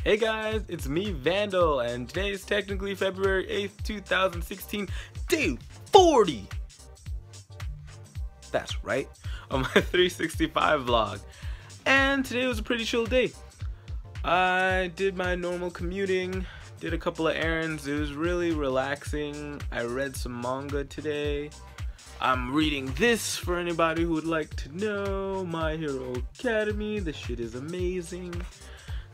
Hey guys, it's me Vandal, and today is technically February 8th, 2016, day 40! That's right, on my 365 vlog. And today was a pretty chill day. I did my normal commuting, did a couple of errands. It was really relaxing. I read some manga today. I'm reading this for anybody who would like to know. My Hero Academy, this shit is amazing.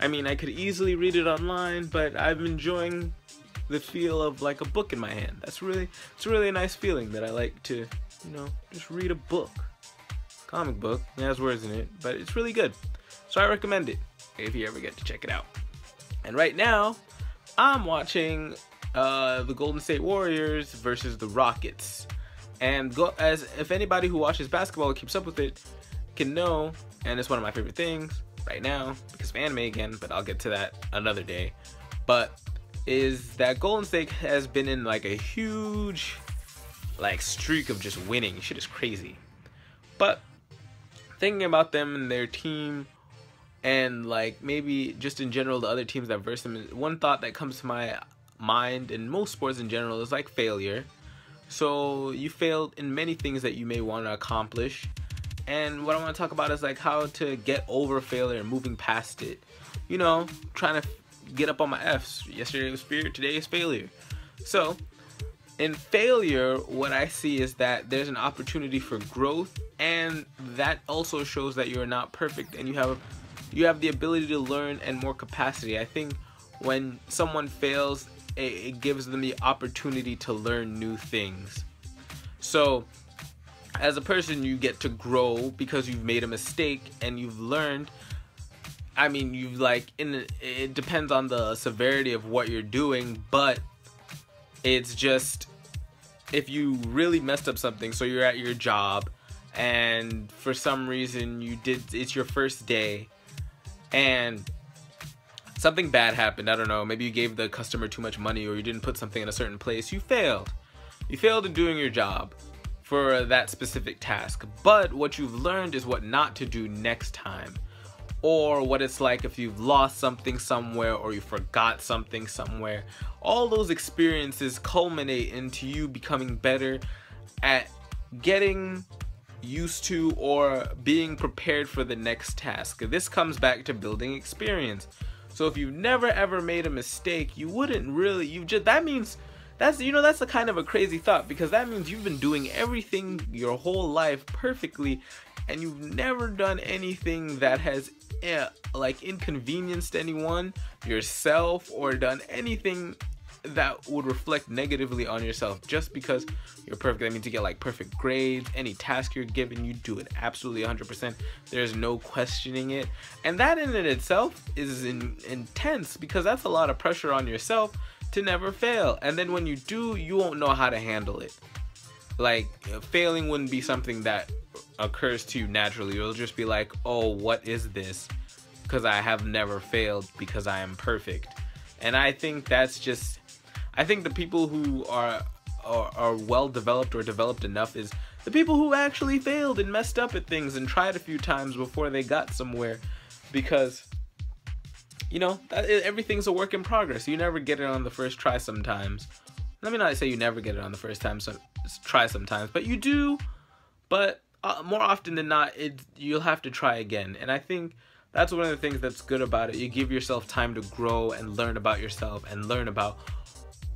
I mean, I could easily read it online, but I'm enjoying the feel of like a book in my hand. It's really a nice feeling that I like to, just read a book. Comic book, it has words in it, but it's really good. So I recommend it if you ever get to check it out. And right now, I'm watching the Golden State Warriors versus the Rockets. And if anybody who watches basketball or keeps up with it can know, and it's one of my favorite things right now because of anime again, but I'll get to that another day, but is that Golden State has been in like a huge streak of just winning. Shit is crazy. But thinking about them and their team and maybe just in general the other teams that verse them, one thought that comes to my mind in most sports in general is failure. So you failed in many things that you may want to accomplish. And what I want to talk about is how to get over failure and moving past it. Trying to get up on my F's. Yesterday was spirit, today is failure. So, in failure, what I see is that there's an opportunity for growth, and that also shows that you're not perfect and you have the ability to learn and more capacity. I think when someone fails, it gives them the opportunity to learn new things. So, as a person, you get to grow because you've made a mistake and you've learned. I mean, it depends on the severity of what you're doing, but it's just, if you really messed up something, so you're at your job and for some reason it's your first day and something bad happened. I don't know, maybe you gave the customer too much money or you didn't put something in a certain place. You failed in doing your job for that specific task, but what you've learned is what not to do next time, or what it's like if you've lost something somewhere or you forgot something somewhere. All those experiences culminate into you becoming better at getting used to or being prepared for the next task. This comes back to building experience. So if you've never ever made a mistake, you wouldn't really, that's a kind of a crazy thought, because that means you've been doing everything your whole life perfectly and you've never done anything that has inconvenienced anyone, yourself, or done anything that would reflect negatively on yourself just because you're perfect. That means you get perfect grades. Any task you're given, you do it absolutely 100%. There's no questioning it. And that in itself is intense, because that's a lot of pressure on yourself to never fail. And then when you do, you won't know how to handle it. Failing wouldn't be something that occurs to you naturally. You'll just be like, oh, what is this? Because I have never failed because I am perfect. And I think I think the people who are well developed or developed enough is the people who actually failed and messed up at things and tried a few times before they got somewhere. Because everything's a work in progress. You never get it on the first try sometimes. Let me not say you never get it on the first try sometimes, but you do. But more often than not, you'll have to try again. And I think that's one of the things that's good about it. You give yourself time to grow and learn about yourself and learn about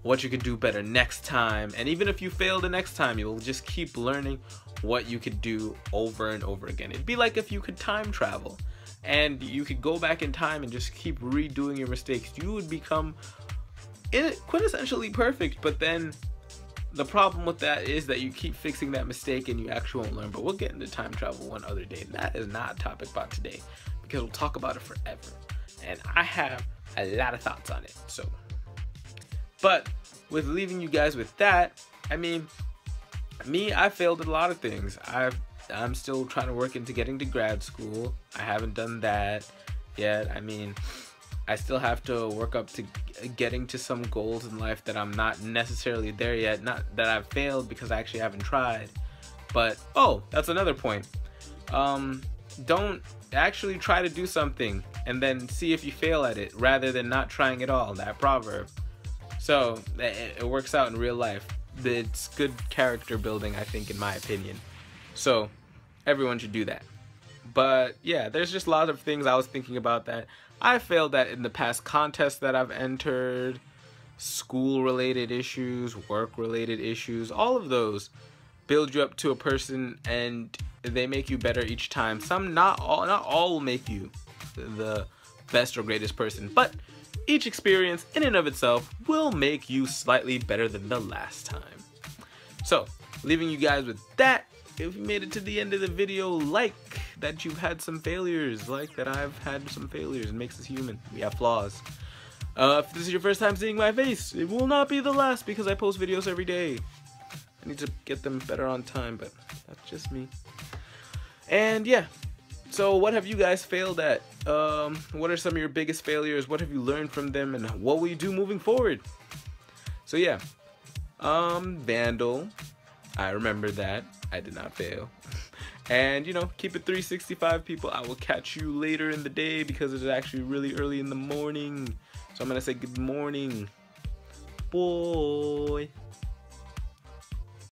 what you could do better next time. And even if you fail the next time, you'll just keep learning what you could do over and over again. It'd be like if you could time travel and you could go back in time and just keep redoing your mistakes. You would become quintessentially perfect, but then the problem with that is that you keep fixing that mistake and you actually won't learn. But we'll get into time travel one other day. That is not a topic about today, because we'll talk about it forever. And I have a lot of thoughts on it. But with leaving you guys with that, I mean, I failed at a lot of things. I'm still trying to work into getting to grad school. I haven't done that yet. I mean, I still have to work up to getting to some goals in life that I'm not necessarily there yet. Not that I've failed because I actually haven't tried. But, oh, that's another point. don't actually try to do something and then see if you fail at it rather than not trying at all, that proverb. So it works out in real life. It's good character building, I think, in my opinion. So everyone should do that. But yeah, there's just a lot of things I was thinking about that I failed at in the past contests that I've entered, school related issues, work related issues. All of those build you up to a person and they make you better each time. Some, not all will make you the best or greatest person, but each experience in and of itself will make you slightly better than the last time. So, leaving you guys with that. If you made it to the end of the video, like that you've had some failures, like that I've had some failures. It makes us human. We have flaws. If this is your first time seeing my face, it will not be the last because I post videos every day. I need to get them better on time, but that's just me. And yeah, so what have you guys failed at? What are some of your biggest failures? What have you learned from them, and what will you do moving forward? So yeah, Vandal, I remember that. I did not fail. And you know, keep it 365, people. I will catch you later in the day because it's actually really early in the morning. So I'm gonna say good morning. Boy.